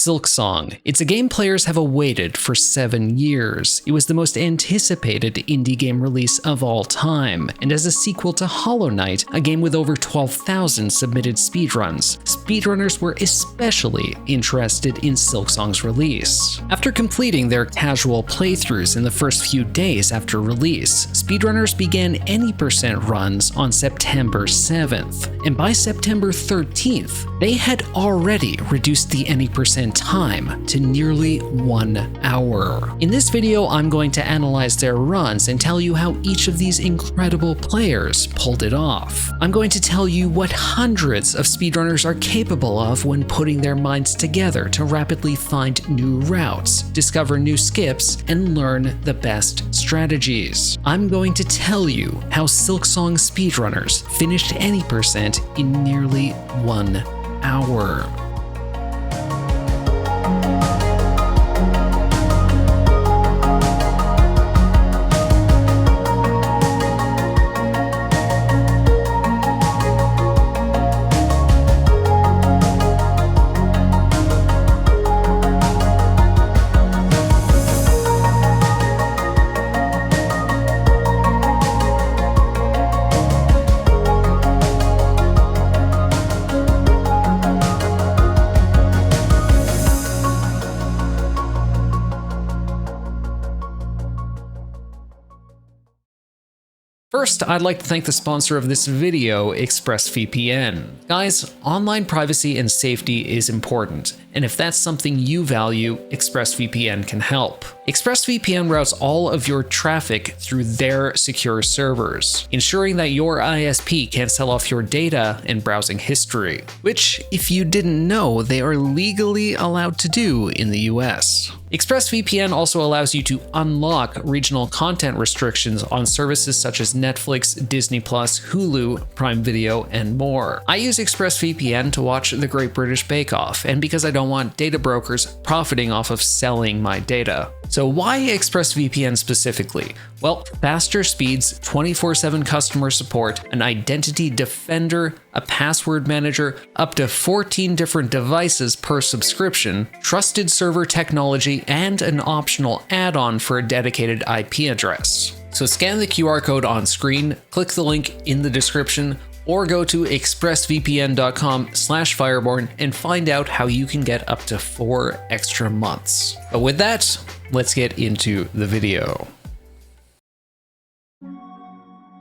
Silksong. It's a game players have awaited for 7 years. It was the most anticipated indie game release of all time, and as a sequel to Hollow Knight, a game with over 12,000 submitted speedruns, speedrunners were especially interested in Silksong's release. After completing their casual playthroughs in the first few days after release, speedrunners began any percent runs on September 7th, and by September 13th, they had already reduced the any percent time to nearly 1 hour. In this video, I'm going to analyze their runs and tell you how each of these incredible players pulled it off. I'm going to tell you what hundreds of speedrunners are capable of when putting their minds together to rapidly find new routes, discover new skips, and learn the best strategies. I'm going to tell you how Silksong speedrunners finished any percent in nearly 1 hour. First, I'd like to thank the sponsor of this video, ExpressVPN. Guys, online privacy and safety is important, and if that's something you value, ExpressVPN can help. ExpressVPN routes all of your traffic through their secure servers, ensuring that your ISP can't sell off your data and browsing history, which, if you didn't know, they are legally allowed to do in the US. ExpressVPN also allows you to unlock regional content restrictions on services such as Netflix, Disney+, Hulu, Prime Video, and more. I use ExpressVPN to watch The Great British Bake Off, and because I don't want data brokers profiting off of selling my data. So why ExpressVPN specifically? Well, faster speeds, 24/7 customer support, an identity defender, a password manager, up to 14 different devices per subscription, trusted server technology, and an optional add-on for a dedicated IP address. So scan the QR code on screen, click the link in the description, or go to expressvpn.com/fireborn and find out how you can get up to 4 extra months. But with that, let's get into the video.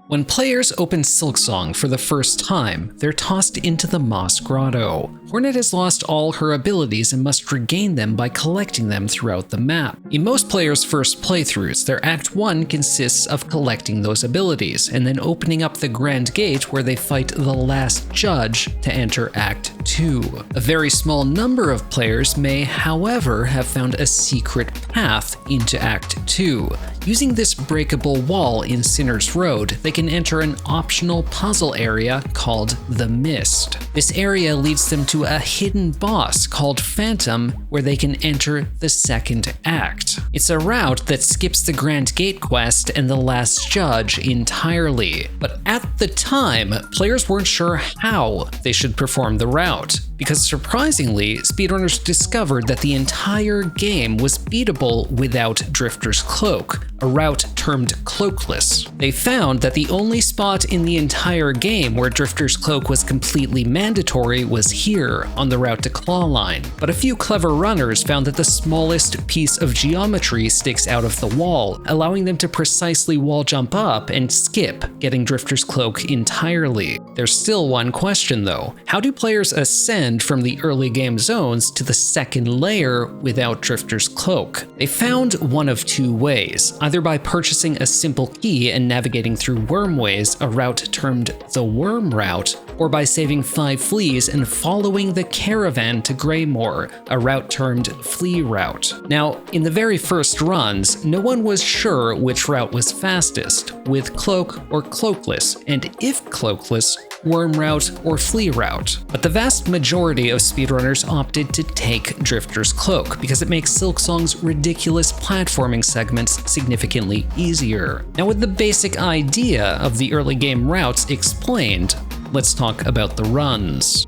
When players open Silksong for the first time, they're tossed into the Moss Grotto. Hornet has lost all her abilities and must regain them by collecting them throughout the map. In most players' first playthroughs, their Act 1 consists of collecting those abilities, and then opening up the Grand Gate where they fight the last judge to enter Act 2. A very small number of players may, however, have found a secret path into Act 2. Using this breakable wall in Sinner's Road, they can enter an optional puzzle area called the Mist. This area leads them to a hidden boss called Phantom, where they can enter the second act. It's a route that skips the Grand Gate quest and the Last Judge entirely, but at the time, players weren't sure how they should perform the route, because surprisingly, speedrunners discovered that the entire game was beatable without Drifter's Cloak, a route termed cloakless. They found that the only spot in the entire game where Drifter's Cloak was completely mandatory was here, on the route to Clawline. But a few clever runners found that the smallest piece of geometry sticks out of the wall, allowing them to precisely wall jump up and skip getting Drifter's Cloak entirely. There's still one question though. How do players ascend from the early game zones to the second layer without Drifter's Cloak? They found one of two ways, either by purchasing a simple key and navigating through wormways, a route termed the Worm Route, or by saving 5 fleas and following the caravan to Greymoor, a route termed Flea Route. Now, in the very first runs, no one was sure which route was fastest, with Cloak or Cloakless, and if Cloakless, Worm Route or Flea Route. But the vast majority of speedrunners opted to take Drifter's Cloak because it makes Silksong's ridiculous platforming segments significantly easier. Now, with the basic idea of the early game routes explained, let's talk about the runs.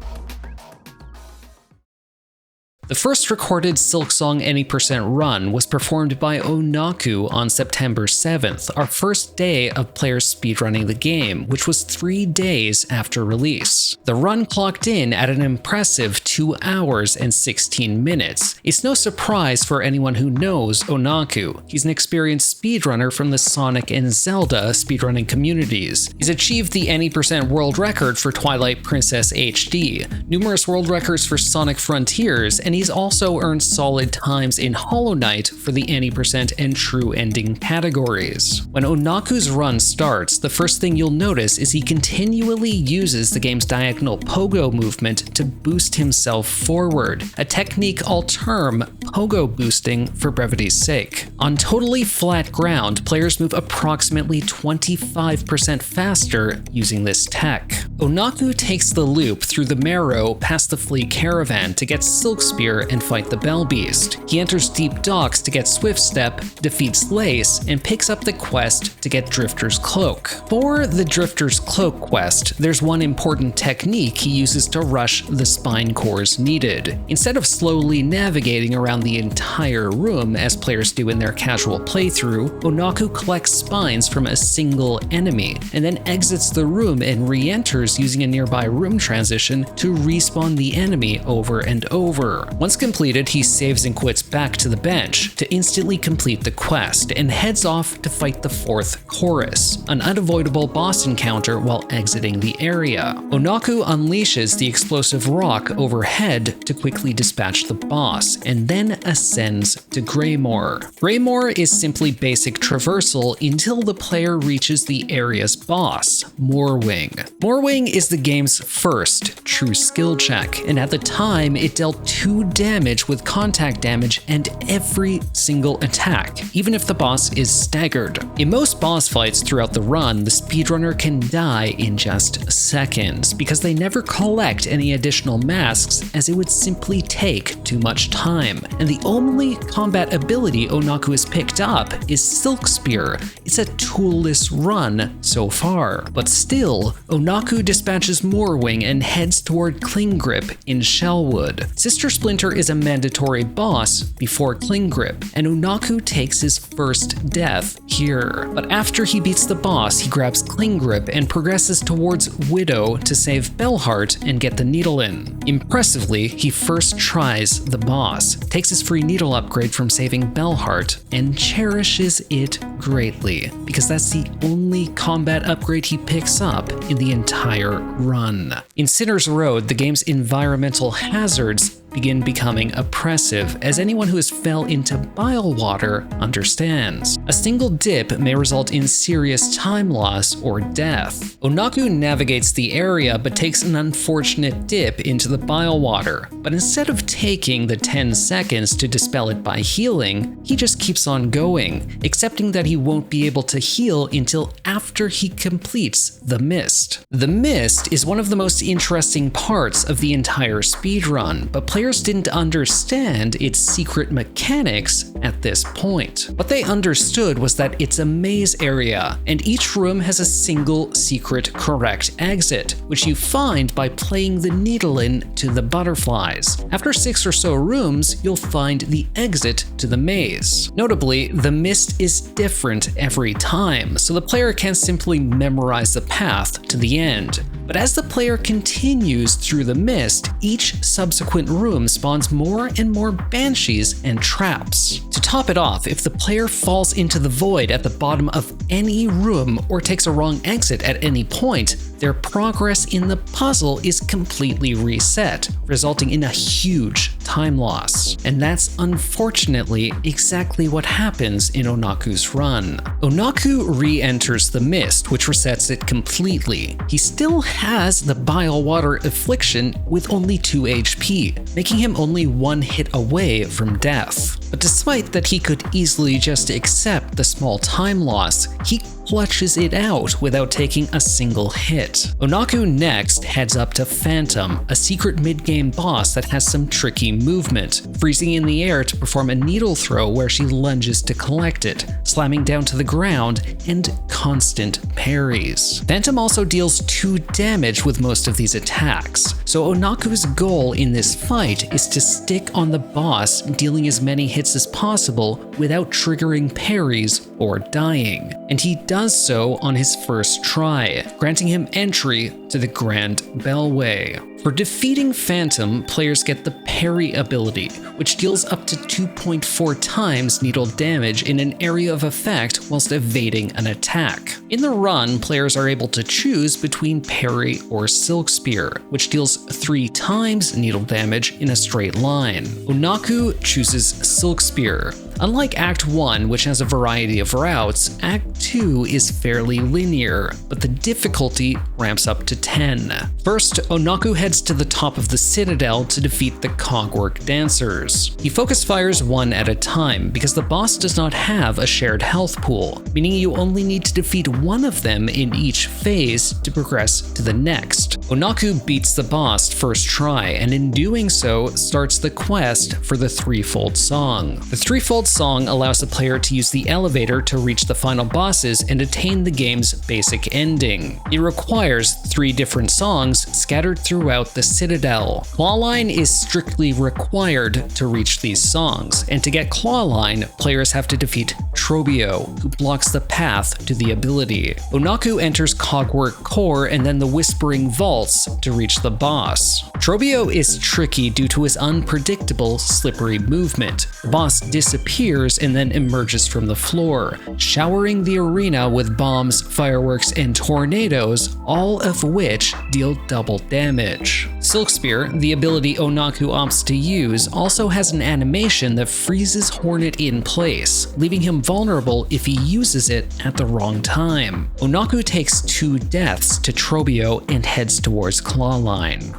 The first recorded Silksong any % run was performed by Onaku on September 7th, our first day of players speedrunning the game, which was 3 days after release. The run clocked in at an impressive 2 hours and 16 minutes. It's no surprise for anyone who knows Onaku. He's an experienced speedrunner from the Sonic and Zelda speedrunning communities. He's achieved the any % world record for Twilight Princess HD, numerous world records for Sonic Frontiers, and he's also earned solid times in Hollow Knight for the any % and True Ending categories. When Onaku's run starts, the first thing you'll notice is he continually uses the game's diagonal pogo movement to boost himself forward, a technique I'll term pogo boosting for brevity's sake. On totally flat ground, players move approximately 25% faster using this tech. Onaku takes the loop through the Marrow past the Flea Caravan to get Silk Spear and fight the Bell Beast. He enters Deep Docks to get Swift Step, defeats Lace, and picks up the quest to get Drifter's Cloak. For the Drifter's Cloak quest, there's one important technique he uses to rush the spine cores needed. Instead of slowly navigating around the entire room as players do in their casual playthrough, Onaku collects spines from a single enemy, and then exits the room and re-enters using a nearby room transition to respawn the enemy over and over. Once completed, he saves and quits back to the bench to instantly complete the quest, and heads off to fight the 4th chorus, an unavoidable boss encounter while exiting the area. Onaku unleashes the explosive rock overhead to quickly dispatch the boss, and then ascends to Greymoor. Greymoor is simply basic traversal until the player reaches the area's boss, Moorwing. Moorwing is the game's first true skill check, and at the time it dealt 2 damage with contact damage and every single attack, even if the boss is staggered. In most boss fights throughout the run, the speedrunner can die in just seconds because they never collect any additional masks, as it would simply take too much time. And the only combat ability Onaku has picked up is Silk Spear. It's a toolless run so far, but still, Onaku dispatches Moorwing and heads toward Cling Grip in Shellwood. Sister Splinter is a mandatory boss before Cling Grip, and Onaku takes his first death here. But after he beats the boss, he grabs Cling Grip and progresses towards Widow to save Bellheart and get the needle in. Impressively, he first tries the boss, takes his free needle upgrade from saving Bellheart, and cherishes it greatly, because that's the only combat upgrade he picks up in the entire run. In Sinner's Road, the game's environmental hazards begin becoming oppressive, as anyone who has fell into bile water understands. A single dip may result in serious time loss or death. Onaku navigates the area but takes an unfortunate dip into the bile water, but instead of taking the 10 seconds to dispel it by healing, he just keeps on going, accepting that he won't be able to heal until after he completes the mist. The mist is one of the most interesting parts of the entire speedrun, but players didn't understand its secret mechanics at this point. What they understood was that it's a maze area, and each room has a single secret correct exit, which you find by playing the needle in to the butterflies. After 6 or so rooms, you'll find the exit to the maze. Notably, the mist is different every time, so the player can't simply memorize the path to the end. But as the player continues through the mist, each subsequent room spawns more and more banshees and traps. To top it off, if the player falls into the void at the bottom of any room or takes a wrong exit at any point, their progress in the puzzle is completely reset, resulting in a huge time loss. And that's unfortunately exactly what happens in Onaku's run. Onaku re-enters the mist, which resets it completely. He still has the bile water affliction with only 2 HP, making him only 1 hit away from death. But despite that he could easily just accept the small time loss, he clutches it out without taking a single hit. Onaku next heads up to Phantom, a secret mid-game boss that has some tricky movement, freezing in the air to perform a needle throw where she lunges to collect it, slamming down to the ground, and constant parries. Phantom also deals 2 damage with most of these attacks, so Onaku's goal in this fight is to stick on the boss, dealing as many hits as possible without triggering parries or dying, and he does so on his first try, granting him entry to the Grand Bellway. For defeating Phantom, players get the parry ability, which deals up to 2.4 times needle damage in an area of effect whilst evading an attack. In the run, players are able to choose between parry or Silk Spear, which deals 3 times needle damage in a straight line. Onaku chooses Silk Spear. Unlike Act 1, which has a variety of routes, Act 2 is fairly linear, but the difficulty ramps up to 10. First, Onaku heads to the top of the Citadel to defeat the Cogwork Dancers. He focus fires one at a time because the boss does not have a shared health pool, meaning you only need to defeat one of them in each phase to progress to the next. Onaku beats the boss first try, and in doing so, starts the quest for the Threefold Song. The Threefold Song allows the player to use the elevator to reach the final bosses and attain the game's basic ending. It requires 3 different songs scattered throughout the Citadel. Clawline is strictly required to reach these songs, and to get Clawline, players have to defeat Trobio, who blocks the path to the ability. Onaku enters Cogwork Core and then the Whispering Vaults to reach the boss. Trobio is tricky due to his unpredictable, slippery movement. The boss disappears and then emerges from the floor, showering the arena with bombs, fireworks, and tornadoes, all of which deal double damage. Silk Spear, the ability Onaku opts to use, also has an animation that freezes Hornet in place, leaving him vulnerable if he uses it at the wrong time. Onaku takes 2 deaths to Trobio and heads towards Clawline.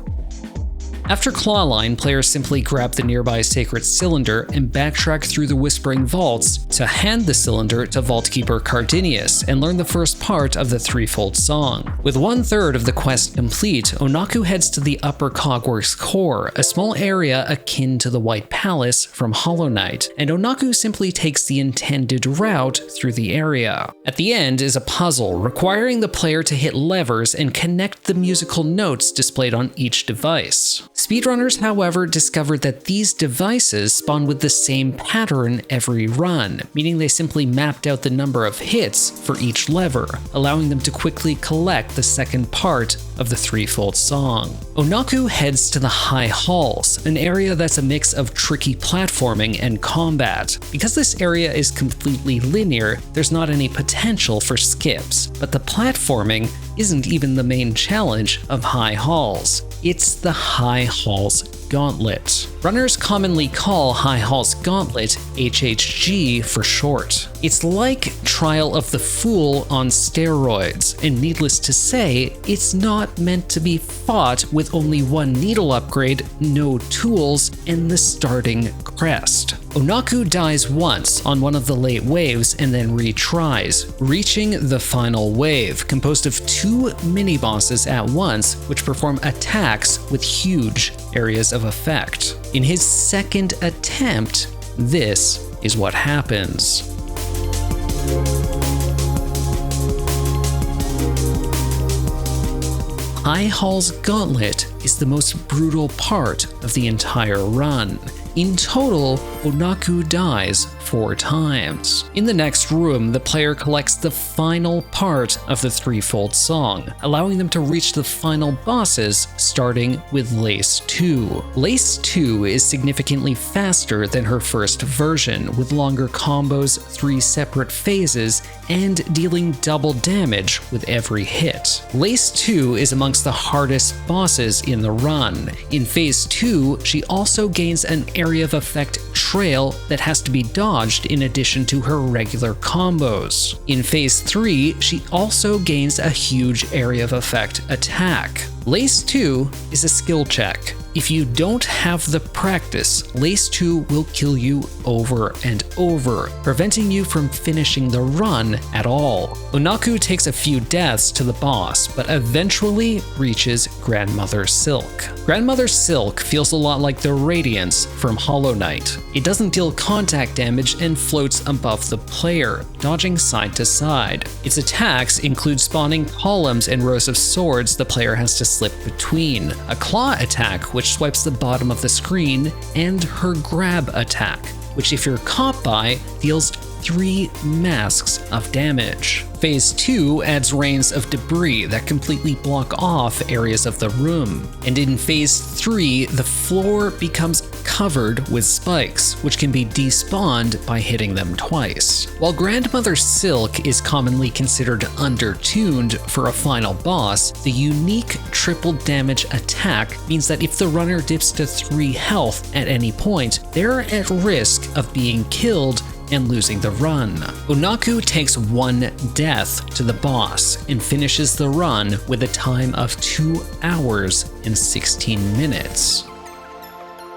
After Clawline, players simply grab the nearby Sacred Cylinder and backtrack through the Whispering Vaults to hand the cylinder to Vaultkeeper Cardinius and learn the first part of the Threefold Song. With 1/3 of the quest complete, Onaku heads to the Upper Cogworks Core, a small area akin to the White Palace from Hollow Knight, and Onaku simply takes the intended route through the area. At the end is a puzzle requiring the player to hit levers and connect the musical notes displayed on each device. Speedrunners, however, discovered that these devices spawn with the same pattern every run, meaning they simply mapped out the number of hits for each lever, allowing them to quickly collect the second part of the Threefold Song. Onaku heads to the High Halls, an area that's a mix of tricky platforming and combat. Because this area is completely linear, there's not any potential for skips, but the platforming isn't even the main challenge of High Halls. It's the High Halls Gauntlet. Runners commonly call High Halls Gauntlet HHG for short. It's like Trial of the Fool on steroids, and needless to say, it's not meant to be fought with only 1 needle upgrade, no tools, and the starting crest. Onaku dies once on one of the late waves and then retries, reaching the final wave, composed of 2 mini-bosses at once, which perform attacks with huge areas of effect. In his second attempt, this is what happens. High Halls Gauntlet is the most brutal part of the entire run. In total, Onaku dies 4 times. In the next room, the player collects the final part of the Threefold Song, allowing them to reach the final bosses, starting with Lace 2. Lace 2 is significantly faster than her first version, with longer combos, 3 separate phases, and dealing double damage with every hit. Lace 2 is amongst the hardest bosses in the run. In Phase 2, she also gains an area of effect trail that has to be dodged in addition to her regular combos. In Phase 3, she also gains a huge area of effect attack. Lace 2 is a skill check. if you don't have the practice, Lace 2 will kill you over and over, preventing you from finishing the run at all. Onaku takes a few deaths to the boss, but eventually reaches Grandmother Silk. Grandmother Silk feels a lot like the Radiance from Hollow Knight. It doesn't deal contact damage and floats above the player, dodging side to side. Its attacks include spawning columns and rows of swords the player has to slip between, a claw attack which swipes the bottom of the screen, and her grab attack, which if you're caught by, deals 3 masks of damage. Phase 2 adds rains of debris that completely block off areas of the room. And in Phase 3, the floor becomes covered with spikes, which can be despawned by hitting them twice. While Grandmother Silk is commonly considered undertuned for a final boss, the unique triple damage attack means that if the runner dips to 3 health at any point, they're at risk of being killed and losing the run. Onaku takes 1 death to the boss and finishes the run with a time of 2 hours and 16 minutes.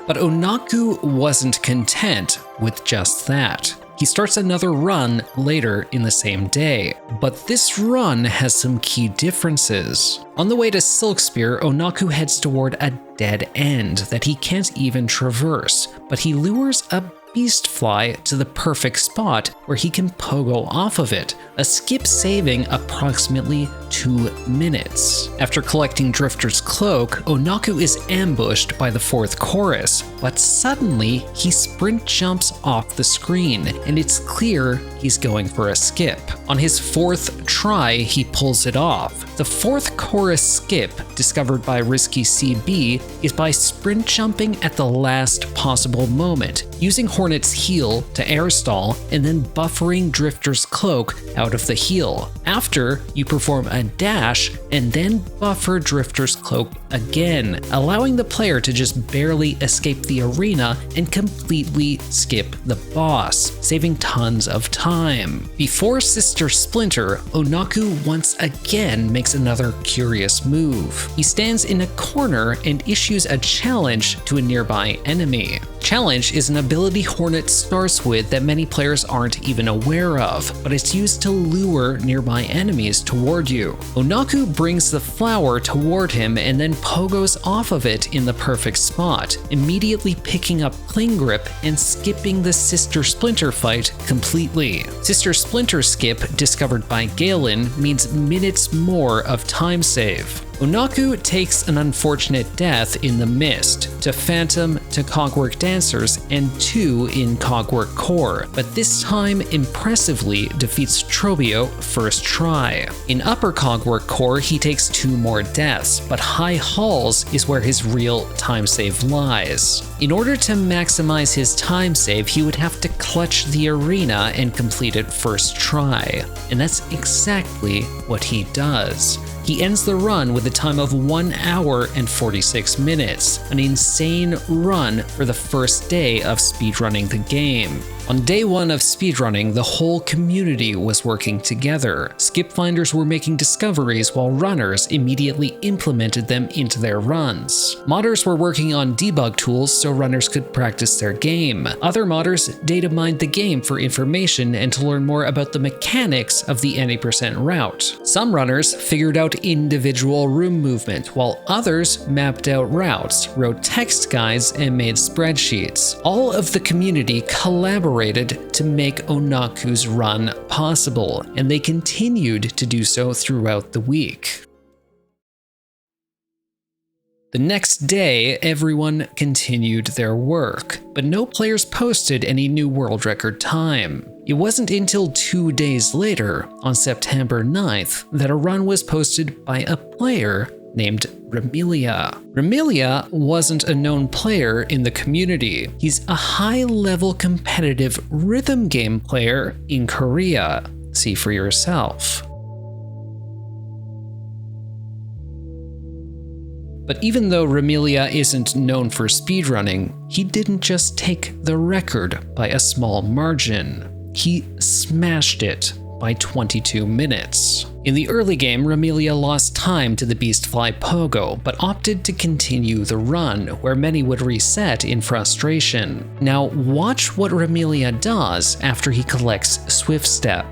But Onaku wasn't content with just that. He starts another run later in the same day, but this run has some key differences. On the way to Silkspear, Onaku heads toward a dead end that he can't even traverse, but he lures a beastfly to the perfect spot where he can pogo off of it, a skip saving approximately 2 minutes. After collecting Drifter's cloak, Onaku is ambushed by the 4th chorus, but suddenly he sprint jumps off the screen, and it's clear he's going for a skip. On his 4th try, he pulls it off. The 4th chorus skip, discovered by Risky CB, is by sprint jumping at the last possible moment, using Hornet's heal to air stall, and then buffering Drifter's cloak out of the heal. After, you perform a dash and then buffer Drifter's cloak again, allowing the player to just barely escape the arena and completely skip the boss, saving tons of time. Before Sister Splinter, Onaku once again makes another curious move. He stands in a corner and issues a challenge to a nearby enemy. Challenge is an ability Hornet starts with that many players aren't even aware of, but it's used to lure nearby enemies toward you. Onaku brings the flower toward him and then pogos off of it in the perfect spot, immediately picking up Cling Grip and skipping the Sister Splinter fight completely. Sister Splinter skip, discovered by Galen, means minutes more of time save. Onaku takes an unfortunate death in the mist, to Phantom, to Cogwork Dancers, and 2 in Cogwork Core, but this time impressively defeats Trobio first try. In Upper Cogwork Core, he takes 2 more deaths, but High Halls is where his real time save lies. In order to maximize his time save, he would have to clutch the arena and complete it first try, and that's exactly what he does. He ends the run with a time of 1 hour and 46 minutes, an insane run for the first day of speedrunning the game. On day 1 of speedrunning, the whole community was working together. Skip finders were making discoveries while runners immediately implemented them into their runs. Modders were working on debug tools so runners could practice their game. Other modders data mined the game for information and to learn more about the mechanics of the any % route. Some runners figured out individual room movement, while others mapped out routes, wrote text guides, and made spreadsheets. All of the community collaborated to make Onaku's run possible, and they continued to do so throughout the week. The next day, everyone continued their work, but no players posted any new world record time. It wasn't until 2 days later, on September 9th, that a run was posted by a player named Remilia. Remilia wasn't a known player in the community. He's a high-level competitive rhythm game player in Korea. See for yourself. But even though Remilia isn't known for speedrunning, he didn't just take the record by a small margin. He smashed it by 22 minutes. In the early game, Remilia lost time to the Beastfly Pogo, but opted to continue the run, where many would reset in frustration. Now watch what Remilia does after he collects Swift Step.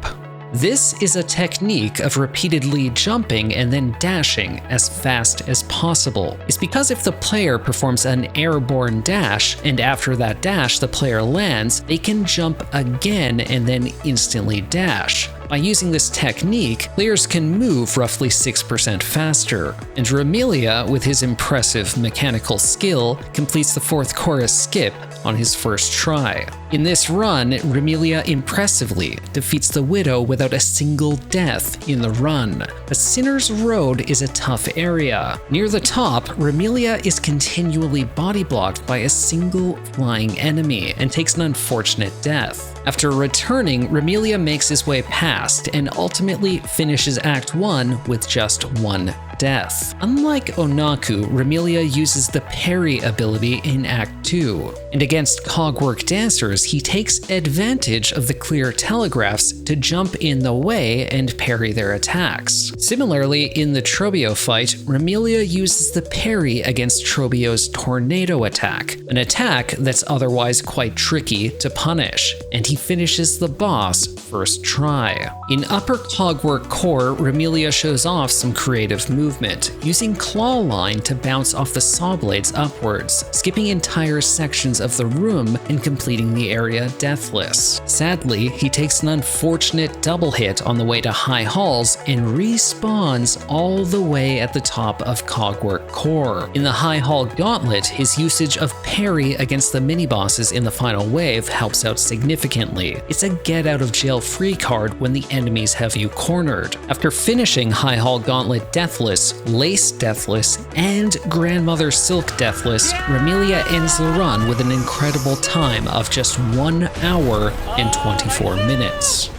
This is a technique of repeatedly jumping and then dashing as fast as possible. It's because if the player performs an airborne dash, and after that dash the player lands, they can jump again and then instantly dash. By using this technique, players can move roughly 6% faster, and Remilia, with his impressive mechanical skill, completes the 4th chorus skip on his first try. In this run, Remilia impressively defeats the Widow without a single death in the run. But Sinner's Road is a tough area. Near the top, Remilia is continually body blocked by a single flying enemy and takes an unfortunate death. After returning, Remilia makes his way past and ultimately finishes Act 1 with just 1 death. Unlike Onaku, Remilia uses the parry ability in Act 2, and against Cogwork Dancers, he takes advantage of the clear telegraphs to jump in the way and parry their attacks. Similarly, in the Trobio fight, Remilia uses the parry against Trobio's Tornado attack, an attack that's otherwise quite tricky to punish, and he finishes the boss first try. In Upper Cogwork Core, Remilia shows off some creative movement, using Claw Line to bounce off the saw blades upwards, skipping entire sections of the room and completing the area deathless. Sadly, he takes an unfortunate double hit on the way to High Halls and respawns all the way at the top of Cogwork Core. In the High Hall Gauntlet, his usage of parry against the mini-bosses in the final wave helps out significantly. It's a get out of jail free card when the enemies have you cornered. After finishing High Hall Gauntlet Deathless, Lace Deathless, and Grandmother Silk Deathless, Remilia ends the run with an incredible time of just 1 hour and 24 minutes.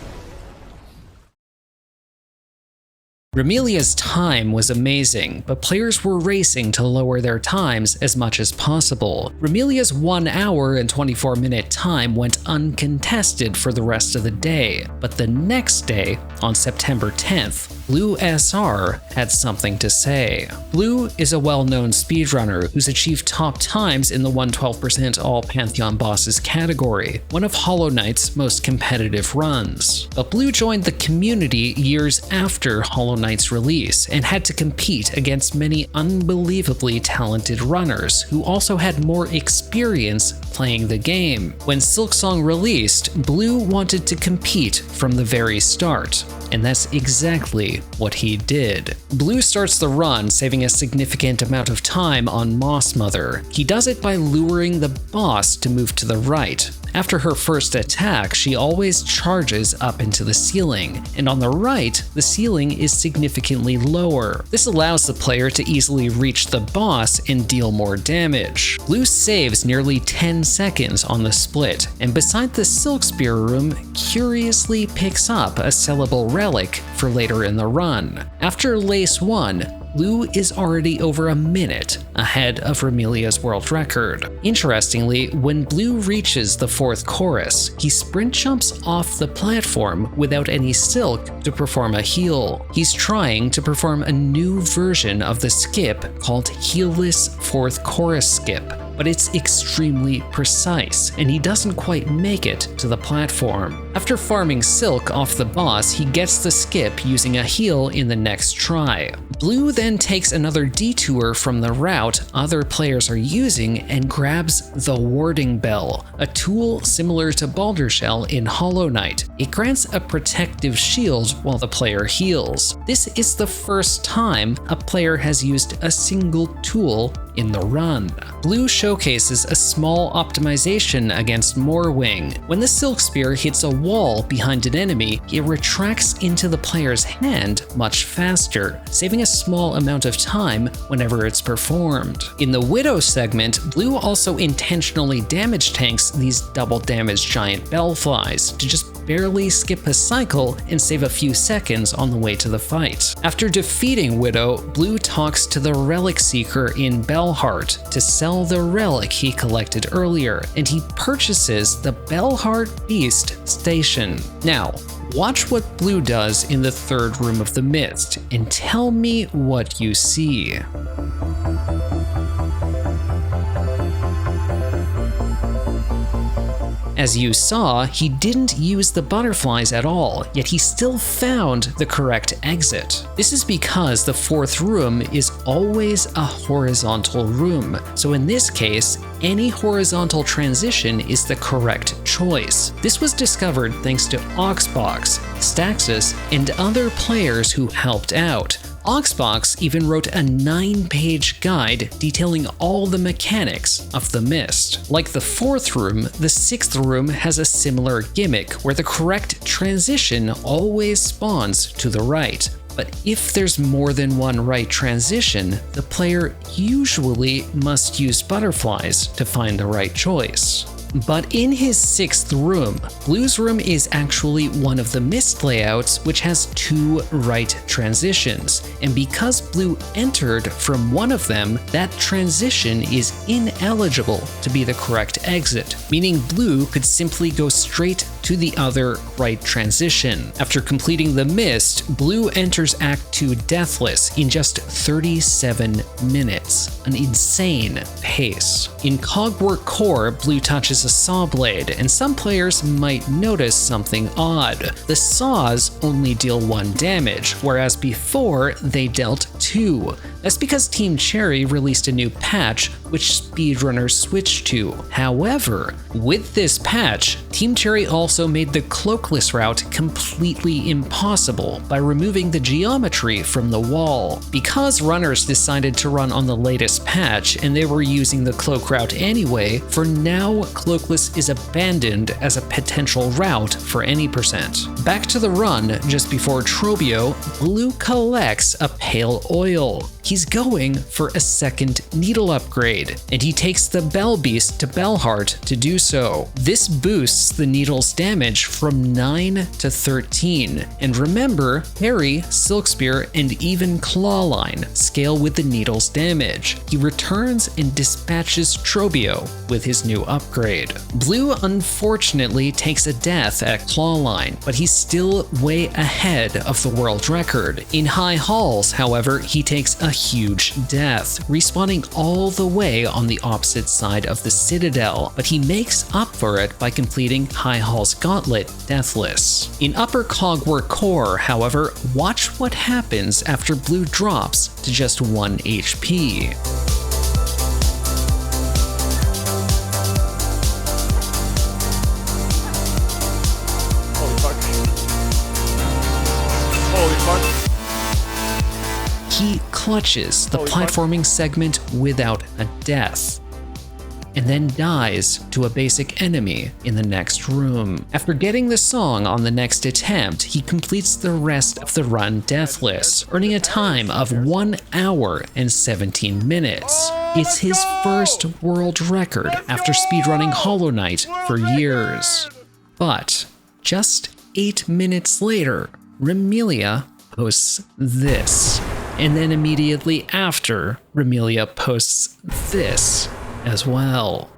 Remilia's time was amazing, but players were racing to lower their times as much as possible. Remilia's 1 hour and 24 minute time went uncontested for the rest of the day, but the next day, on September 10th, Blue SR had something to say. Blue is a well-known speedrunner who's achieved top times in the 112% all Pantheon bosses category, one of Hollow Knight's most competitive runs. But Blue joined the community years after Hollow Knight's release and had to compete against many unbelievably talented runners who also had more experience playing the game. When Silksong released, Blue wanted to compete from the very start, and that's exactly what he did. Blue starts the run, saving a significant amount of time on Moss Mother. He does it by luring the boss to move to the right. After her first attack, she always charges up into the ceiling, and on the right, the ceiling is significantly lower. This allows the player to easily reach the boss and deal more damage. Blue saves nearly 10 seconds on the split, and beside the Silk Spear room, curiously picks up a sellable relic for later in the run. After Lace 1, Blue is already over a minute ahead of Remilia's world record. Interestingly, when Blue reaches the 4th chorus, he sprint jumps off the platform without any silk to perform a heal. He's trying to perform a new version of the skip called Heelless 4th Chorus Skip, but it's extremely precise, and he doesn't quite make it to the platform. After farming silk off the boss, he gets the skip using a heal in the next try. Blue then takes another detour from the route other players are using and grabs the Warding Bell, a tool similar to Baldur Shell in Hollow Knight. It grants a protective shield while the player heals. This is the first time a player has used a single tool in the run. Blue showcases a small optimization against Moorwing. When the Silk Spear hits a wall behind an enemy, it retracts into the player's hand much faster, saving a small amount of time whenever it's performed. In the Widow segment, Blue also intentionally damage tanks these double damage giant bellflies to just barely skip a cycle and save a few seconds on the way to the fight. After defeating Widow, Blue talks to the Relic Seeker in Bellheart to sell the relic he collected earlier, and he purchases the Bellheart Beast Station. Now, watch what Blue does in the third room of the Mist, and tell me what you see. As you saw, he didn't use the butterflies at all, yet he still found the correct exit. This is because the fourth room is always a horizontal room, so in this case, any horizontal transition is the correct choice. This was discovered thanks to Oxbox, Staxis, and other players who helped out. Oxbox even wrote a 9-page guide detailing all the mechanics of the Mist. Like the fourth room, the sixth room has a similar gimmick where the correct transition always spawns to the right. But if there's more than one right transition, the player usually must use butterflies to find the right choice. But in his sixth room, Blue's room is actually one of the Mist layouts which has 2 right transitions, and because Blue entered from one of them, that transition is ineligible to be the correct exit, meaning Blue could simply go straight to the other right transition. After completing the Mist, Blue enters Act 2 deathless in just 37 minutes, an insane pace. In Cogwork Core, Blue touches a saw blade, and some players might notice something odd. The saws only deal 1 damage, whereas before they dealt 2. That's because Team Cherry released a new patch which speedrunners switched to. However, with this patch, Team Cherry also made the cloakless route completely impossible by removing the geometry from the wall. Because runners decided to run on the latest patch and they were using the cloak route anyway, for now cloakless is abandoned as a potential route for any percent. Back to the run, just before Trobio, Blue collects a pale oil. He's going for a second needle upgrade, and he takes the Bell Beast to Bellheart to do so. This boosts the needle's damage from 9 to 13, and remember, Parry, Silkspear, and even Clawline scale with the needle's damage. He returns and dispatches Trobio with his new upgrade. Blue unfortunately takes a death at Clawline, but he's still way ahead of the world record. In High Halls, however, he takes a huge death, respawning all the way on the opposite side of the Citadel, but he makes up for it by completing High Hall's Gauntlet deathless. In Upper Cogwork Core, however, watch what happens after Blue drops to just 1 HP. He clutches the platforming segment without a death, and then dies to a basic enemy in the next room. After getting the song on the next attempt, he completes the rest of the run deathless, earning a time of 1 hour and 17 minutes. It's his first world record after speedrunning Hollow Knight for years. But just 8 minutes later, Remelia posts this. And then immediately after, Remelia posts this as well.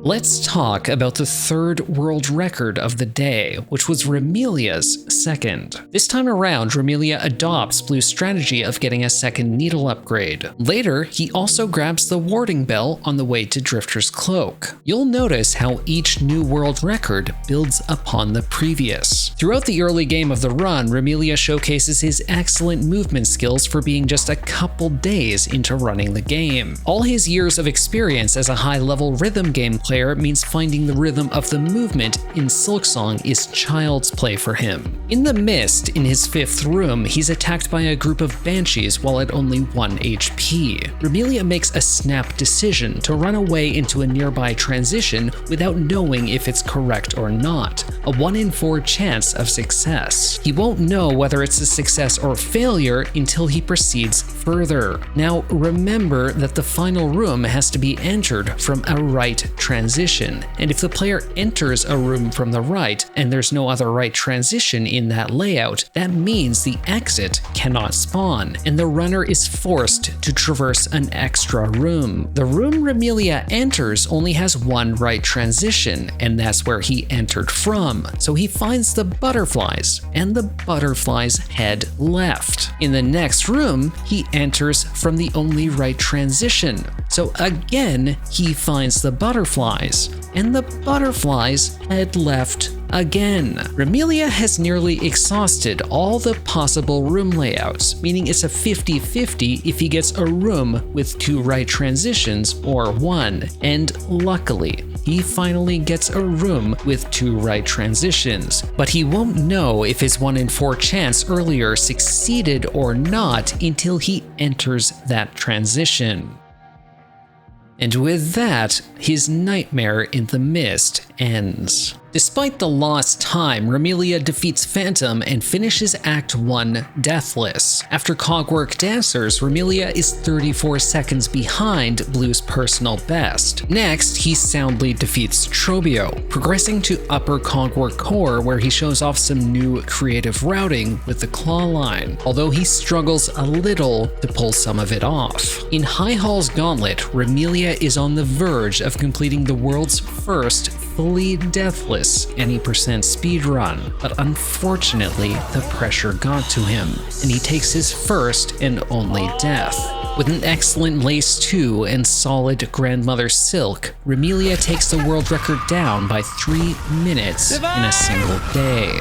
Let's talk about the third world record of the day, which was Remelia's second. This time around, Remelia adopts Blue's strategy of getting a second needle upgrade. Later, he also grabs the warding bell on the way to Drifter's Cloak. You'll notice how each new world record builds upon the previous. Throughout the early game of the run, Remelia showcases his excellent movement skills for being just a couple days into running the game. All his years of experience as a high-level rhythm game player means finding the rhythm of the movement in Silksong is child's play for him. In the Mist, in his fifth room, he's attacked by a group of banshees while at only 1 HP. Remelia makes a snap decision to run away into a nearby transition without knowing if it's correct or not, a 1 in 4 chance of success. He won't know whether it's a success or failure until he proceeds further. Now remember that the final room has to be entered from a right transition. transition, and if the player enters a room from the right and there's no other right transition in that layout, that means the exit cannot spawn, and the runner is forced to traverse an extra room. The room Remelia enters only has one right transition, and that's where he entered from, so he finds the butterflies, and the butterflies head left. In the next room, he enters from the only right transition, so again he finds the butterflies, and the butterflies head left again. Remelia has nearly exhausted all the possible room layouts, meaning it's a 50-50 if he gets a room with 2 right transitions or 1, and luckily, he finally gets a room with 2 right transitions, but he won't know if his 1 in 4 chance earlier succeeded or not until he enters that transition. And with that, his nightmare in the mist ends. Despite the lost time, Remelia defeats Phantom and finishes Act 1 deathless. After Cogwork Dancers, Remelia is 34 seconds behind Blue's personal best. Next, he soundly defeats Trobio, progressing to Upper Cogwork Core where he shows off some new creative routing with the claw line, although he struggles a little to pull some of it off. In High Hall's Gauntlet, Remelia is on the verge of completing the world's first fully deathless any percent speedrun, but unfortunately the pressure got to him, and he takes his first and only death. With an excellent Lace 2 and solid Grandmother Silk, Remelia takes the world record down by 3 minutes in a single day.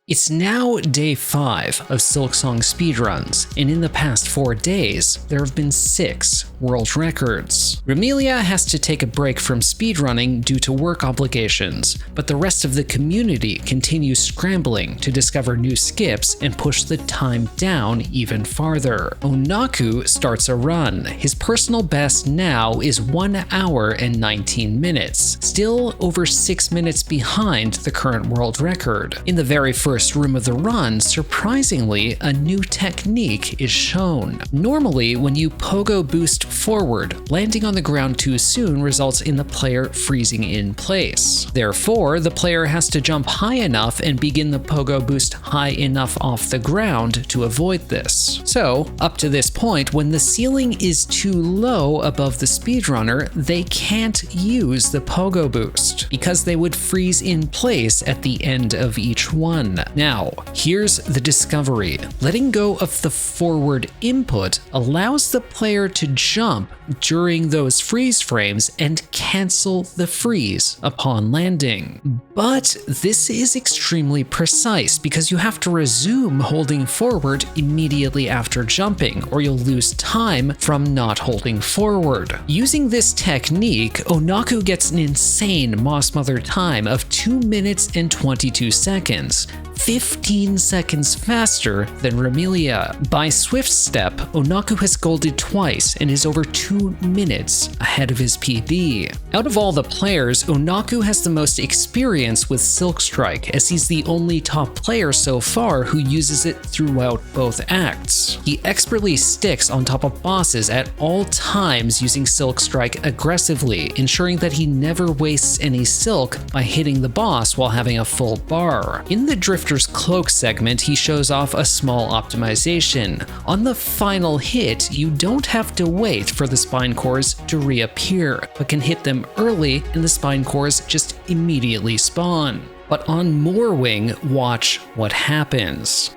It's now day 5 of Silksong Speedruns, and in the past 4 days, there have been 6 world records. Remelia has to take a break from speedrunning due to work obligations, but the rest of the community continues scrambling to discover new skips and push the time down even farther. Onaku starts a run. His personal best now is 1 hour and 19 minutes, still over 6 minutes behind the current world record. In the very first room of the run, surprisingly, a new technique is shown. Normally, when you pogo boost forward, landing on the ground too soon results in the player freezing in place. Therefore, the player has to jump high enough and begin the pogo boost high enough off the ground to avoid this. So, up to this point, when the ceiling is too low above the speedrunner, they can't use the pogo boost, because they would freeze in place at the end of each one. Now, here's the discovery. Letting go of the forward input allows the player to jump during those freeze frames and cancel the freeze upon landing. But this is extremely precise because you have to resume holding forward immediately after jumping, or you'll lose time from not holding forward. Using this technique, Onaku gets an insane Moss Mother time of 2 minutes and 22 seconds. 15 seconds faster than Remelia. By Swift Step, Onaku has golded twice and is over 2 minutes ahead of his PB. Out of all the players, Onaku has the most experience with Silk Strike, as he's the only top player so far who uses it throughout both acts. He expertly sticks on top of bosses at all times using Silk Strike aggressively, ensuring that he never wastes any silk by hitting the boss while having a full bar. In the Drifter's Cloak segment, he shows off a small optimization. On the final hit, you don't have to wait for the spine cores to reappear, but can hit them early and the spine cores just immediately spawn. But on Moorwing, watch what happens.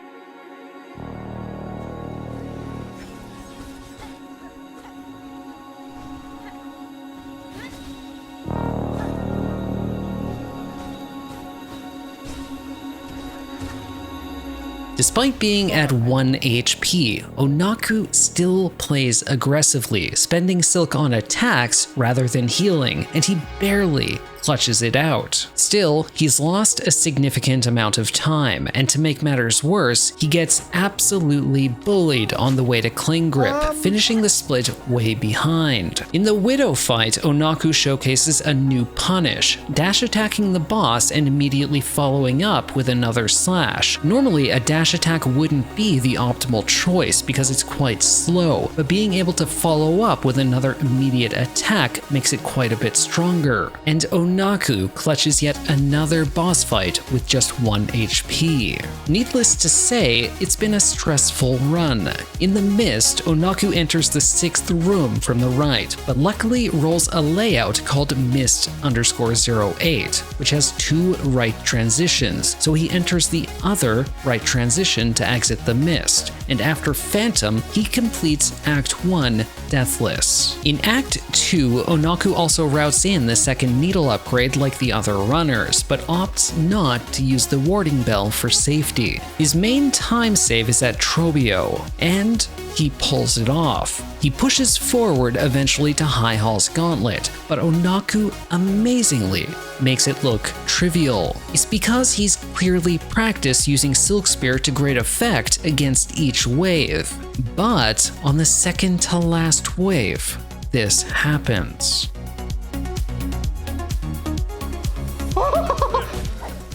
Despite being at 1 HP, Onaku still plays aggressively, spending silk on attacks rather than healing, and he barely clutches it out. Still, he's lost a significant amount of time, and to make matters worse, he gets absolutely bullied on the way to Cling Grip, finishing the split way behind. In the Widow fight, Onaku showcases a new punish, dash attacking the boss and immediately following up with another slash. Normally, a dash attack wouldn't be the optimal choice because it's quite slow, but being able to follow up with another immediate attack makes it quite a bit stronger. And Onaku clutches yet another boss fight with just 1 HP. Needless to say, it's been a stressful run. In the mist, Onaku enters the 6th room from the right, but luckily rolls a layout called Mist_08, which has 2 right transitions, so he enters the other right transition to exit the mist, and after Phantom, he completes Act 1 deathless. In Act 2, Onaku also routes in the second needle upgrade like the other runners, but opts not to use the warding bell for safety. His main time save is at Trobio, and he pulls it off. He pushes forward eventually to High Hall's Gauntlet, but Onaku amazingly makes it look trivial. It's because he's clearly practiced using Silk Spear to great effect against each wave. But on the second to last wave, this happens.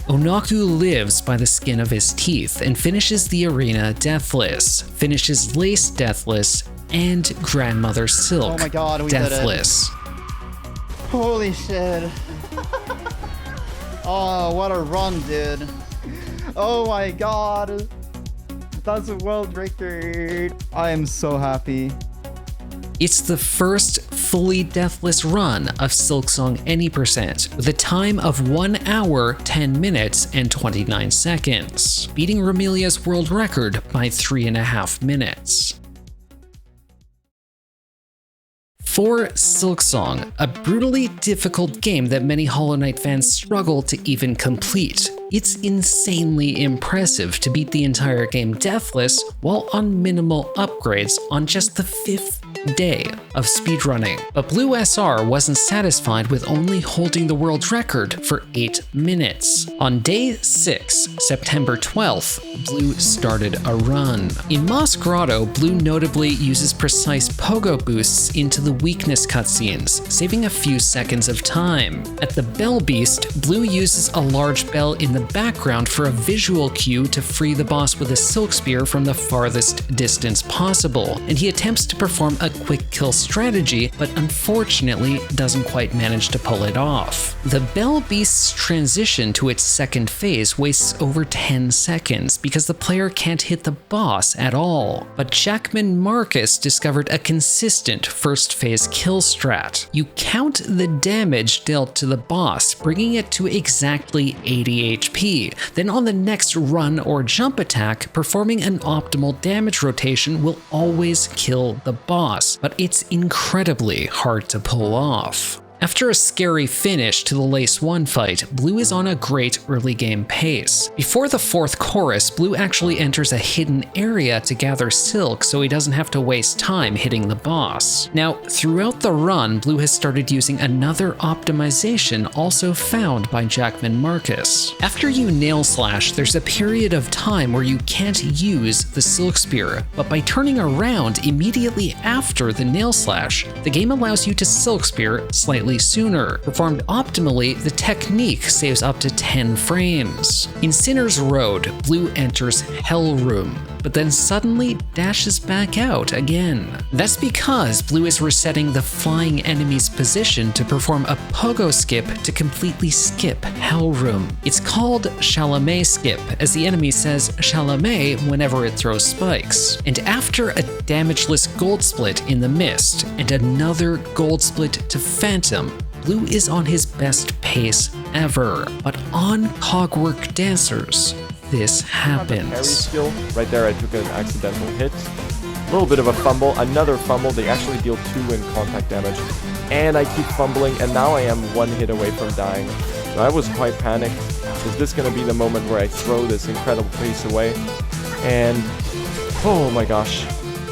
Onaku lives by the skin of his teeth and finishes the arena deathless, finishes Lace deathless, and Grandmother Silk oh my God, we deathless. did it. Holy shit. Oh, what a run, dude. Oh my God. That's a world record. I am so happy. It's the first fully deathless run of Silksong any percent, with a time of 1 hour, 10 minutes, and 29 seconds, beating Ramelia's world record by 3.5 minutes. For Silksong, a brutally difficult game that many Hollow Knight fans struggle to even complete, it's insanely impressive to beat the entire game deathless while on minimal upgrades on just the 5th day of speedrunning. But Blue SR wasn't satisfied with only holding the world record for 8 minutes. On day 6, September 12th, Blue started a run. In Moss Grotto, Blue notably uses precise pogo boosts into the weakness cutscenes, saving a few seconds of time. At the Bell Beast, Blue uses a large bell in the background for a visual cue to free the boss with a Silk Spear from the farthest distance possible, and he attempts to perform a quick kill strategy, but unfortunately doesn't quite manage to pull it off. The Bell Beast's transition to its second phase wastes over 10 seconds because the player can't hit the boss at all. But Jackman Marcus discovered a consistent first phase kill strat. You count the damage dealt to the boss, bringing it to exactly 80 HP. Then on the next run or jump attack, performing an optimal damage rotation will always kill the boss, but it's incredibly hard to pull off. After a scary finish to the Lace 1 fight, Blue is on a great early game pace. Before the 4th chorus, Blue actually enters a hidden area to gather Silk so he doesn't have to waste time hitting the boss. Now, throughout the run, Blue has started using another optimization also found by Jackman Marcus. After you nail slash, there's a period of time where you can't use the Silk Spear, but by turning around immediately after the nail slash, the game allows you to Silk Spear slightly sooner. Performed optimally, the technique saves up to 10 frames. In Sinner's Road, Blue enters Hell Room, but then suddenly dashes back out again. That's because Blue is resetting the flying enemy's position to perform a pogo skip to completely skip Hell Room. It's called Chalamet skip, as the enemy says Chalamet whenever it throws spikes. And after a damageless gold split in the mist, and another gold split to Phantom, Blue is on his best pace ever. But on Cogwork Dancers, this happens. Parry skill. Right there I took an accidental hit. A little bit of a fumble, another fumble. They actually deal 2 in contact damage. And I keep fumbling, and now I am 1 hit away from dying. So I was quite panicked. Is this going to be the moment where I throw this incredible pace away? And oh my gosh.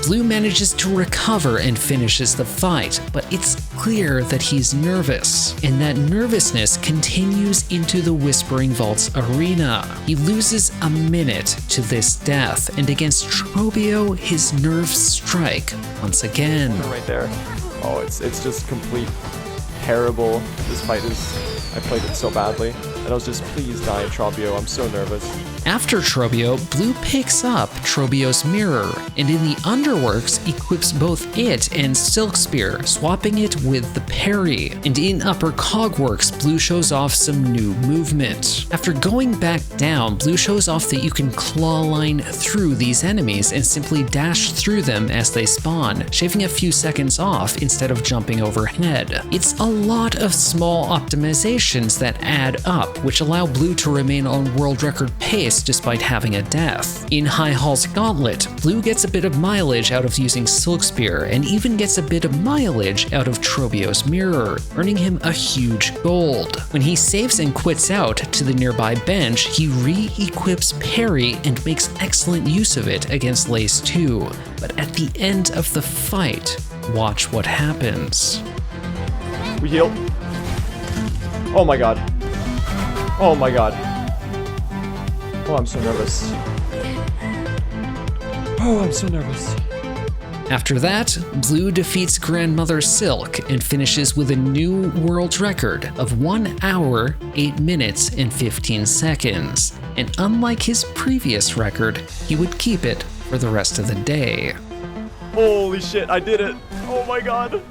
Blue manages to recover and finishes the fight, but it's clear that he's nervous, and that nervousness continues into the Whispering Vaults arena. He loses a minute to this death, and against Trobio, his nerves strike once again. Right there. Oh, it's just complete terrible. This fight I played it so badly, and I was just, please die, Trobio, I'm so nervous. After Trobio, Blue picks up Trobio's mirror, and in the underworks equips both it and Silk Spear, swapping it with the parry. And in upper cogworks, Blue shows off some new movement. After going back down, Blue shows off that you can claw line through these enemies and simply dash through them as they spawn, shaving a few seconds off instead of jumping overhead. It's a lot of small optimizations that add up, which allow Blue to remain on world record pace despite having a death. In High Hall's Gauntlet, Blue gets a bit of mileage out of using Silk Spear, and even gets a bit of mileage out of Trobio's mirror, earning him a huge gold. When he saves and quits out to the nearby bench, he re-equips parry and makes excellent use of it against Lace 2. But at the end of the fight, watch what happens. We heal. Oh my god. Oh my god. Oh, I'm so nervous. Oh, I'm so nervous. After that, Blue defeats Grandmother Silk and finishes with a new world record of 1 hour, 8 minutes, and 15 seconds. And unlike his previous record, he would keep it for the rest of the day. Holy shit, I did it. Oh my god.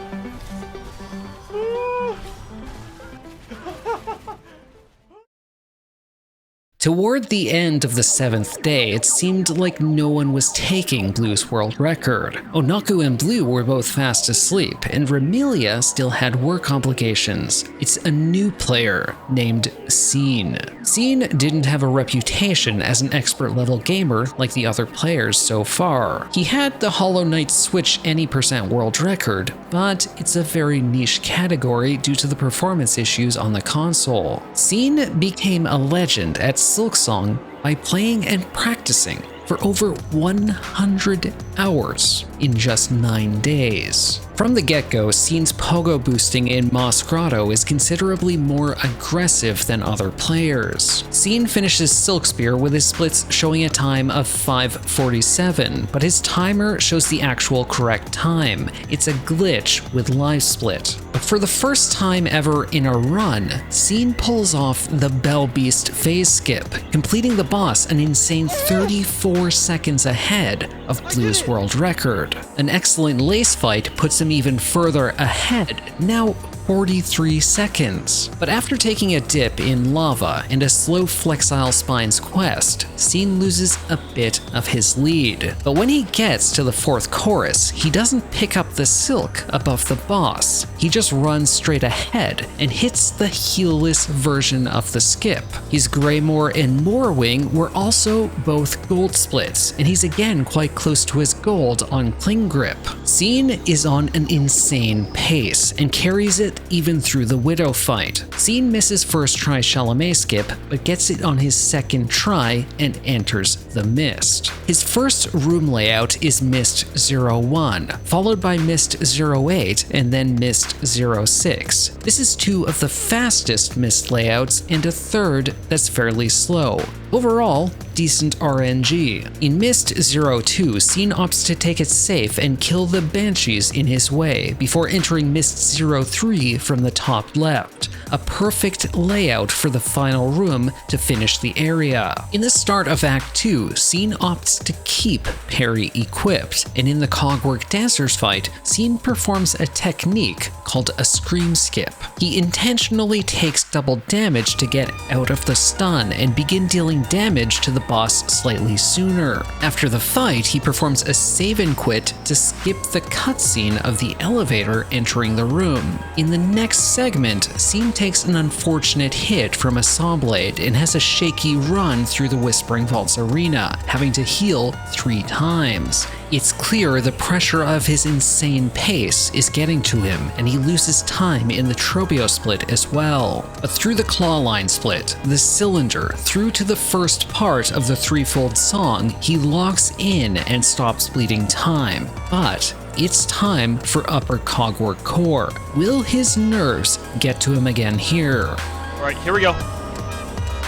Toward the end of the 7th day, it seemed like no one was taking Blue's world record. Onaku and Blue were both fast asleep, and Remilia still had work obligations. It's a new player named Scene. Scene didn't have a reputation as an expert-level gamer like the other players so far. He had the Hollow Knight Switch any % world record, but it's a very niche category due to the performance issues on the console. Scene became a legend at Silksong by playing and practicing for over 100 hours in just 9 days. From the get-go, Scene's pogo boosting in Moss Grotto is considerably more aggressive than other players. Scene finishes Silk Spear with his splits showing a time of 5:47, but his timer shows the actual correct time. It's a glitch with live split. But for the first time ever in a run, Scene pulls off the Bell Beast phase skip, completing the boss an insane 34 seconds ahead of Blue's world record. An excellent lace fight puts him even further ahead, now 43 seconds. But after taking a dip in lava and a slow Flexile Spine's quest, Scene loses a bit of his lead. But when he gets to the 4th chorus, he doesn't pick up the silk above the boss. He just runs straight ahead and hits the heelless version of the skip. His Greymoor and Moorwing were also both gold splits, and he's again quite close to his gold on Cling Grip. Scene is on an insane pace and carries it even through the Widow fight. Scene misses first try Chalamet skip, but gets it on his 2nd try and enters the Mist. His first room layout is Mist 01, followed by Mist 08 and then Mist 06. This is 2 of the fastest Mist layouts and a 3rd that's fairly slow. Overall, decent RNG. In Mist 02, Scene opts to take it safe and kill the Banshees in his way, before entering Mist 03 from the top left. A perfect layout for the final room to finish the area. In the start of Act 2, Scene opts to keep parry equipped, and in the Cogwork Dancers fight, Scene performs a technique called a Scream Skip. He intentionally takes double damage to get out of the stun and begin dealing damage to the boss slightly sooner. After the fight, he performs a save and quit to skip the cutscene of the elevator entering the room. In the next segment, Scene takes an unfortunate hit from a saw blade and has a shaky run through the Whispering Vaults arena, having to heal 3 times. It's clear the pressure of his insane pace is getting to him, and he loses time in the Trobeo split as well. But through the claw line split, the cylinder, through to the first part of the threefold song, he locks in and stops bleeding time. But it's time for upper cogwork core. Will his nerves get to him again here? All right, here we go.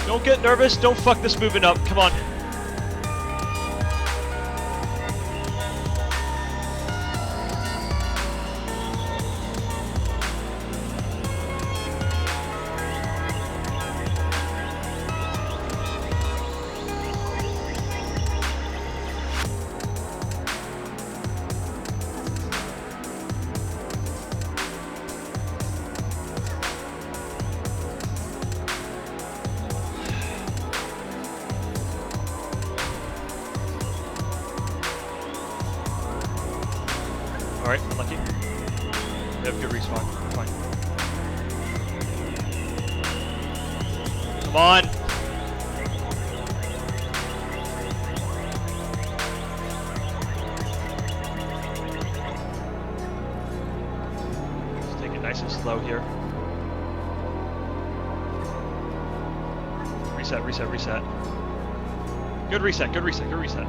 Don't get nervous. Don't fuck this movement up. Come on. Alright, unlucky. We have good respawn. Fine. Come on! Just take it nice and slow here. Reset, reset, reset. Good reset, good reset, good reset.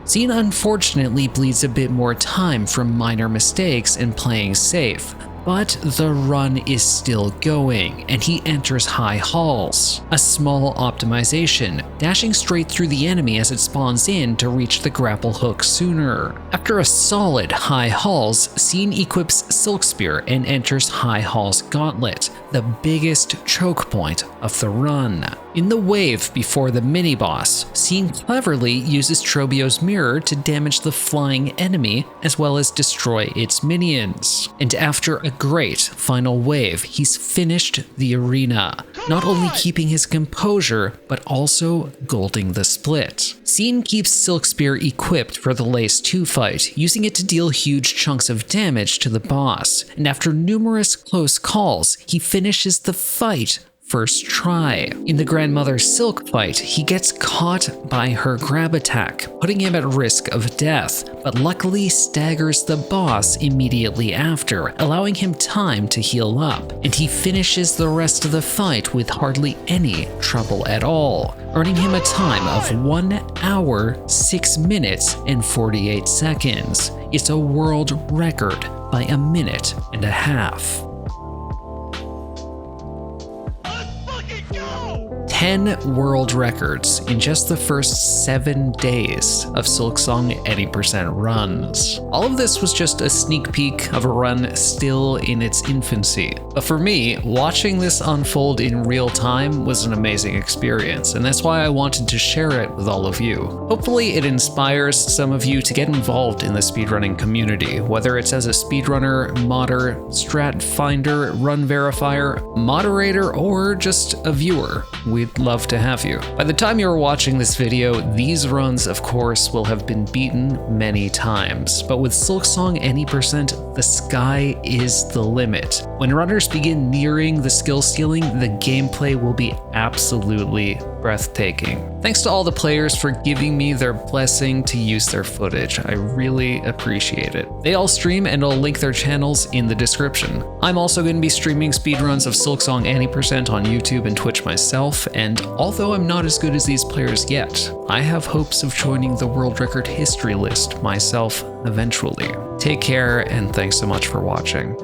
Scene unfortunately bleeds a bit more time from minor mistakes and playing safe, but the run is still going, and he enters high halls. A small optimization, dashing straight through the enemy as it spawns in to reach the grapple hook sooner. After a solid high halls, Scene equips Silk Spear and enters high halls gauntlet, the biggest choke point of the run. In the wave before the mini-boss, Scene cleverly uses Trobeo's mirror to damage the flying enemy as well as destroy its minions. And after a great final wave, he's finished the arena, not only keeping his composure, but also golding the split. Scene keeps Silk Spear equipped for the Lace 2 fight, using it to deal huge chunks of damage to the boss, and after numerous close calls, he finishes the fight first try. In the Grandmother Silk fight, he gets caught by her grab attack, putting him at risk of death, but luckily staggers the boss immediately after, allowing him time to heal up, and he finishes the rest of the fight with hardly any trouble at all, earning him a time of 1 hour, 6 minutes, and 48 seconds. It's a world record by a minute and a half. 10 world records in just the first 7 days of Silksong 80% runs. All of this was just a sneak peek of a run still in its infancy. But for me, watching this unfold in real time was an amazing experience, and that's why I wanted to share it with all of you. Hopefully it inspires some of you to get involved in the speedrunning community, whether it's as a speedrunner, modder, strat finder, run verifier, moderator, or just a viewer. We'd love to have you. By the time you're watching this video, these runs, of course, will have been beaten many times. But with Silksong 80%, the sky is the limit. When runners begin nearing the skill ceiling, the gameplay will be absolutely breathtaking. Thanks to all the players for giving me their blessing to use their footage. I really appreciate it. They all stream, and I'll link their channels in the description. I'm also going to be streaming speedruns of Silksong 80% on YouTube and Twitch myself, and although I'm not as good as these players yet, I have hopes of joining the world record history list myself eventually. Take care, and thanks so much for watching.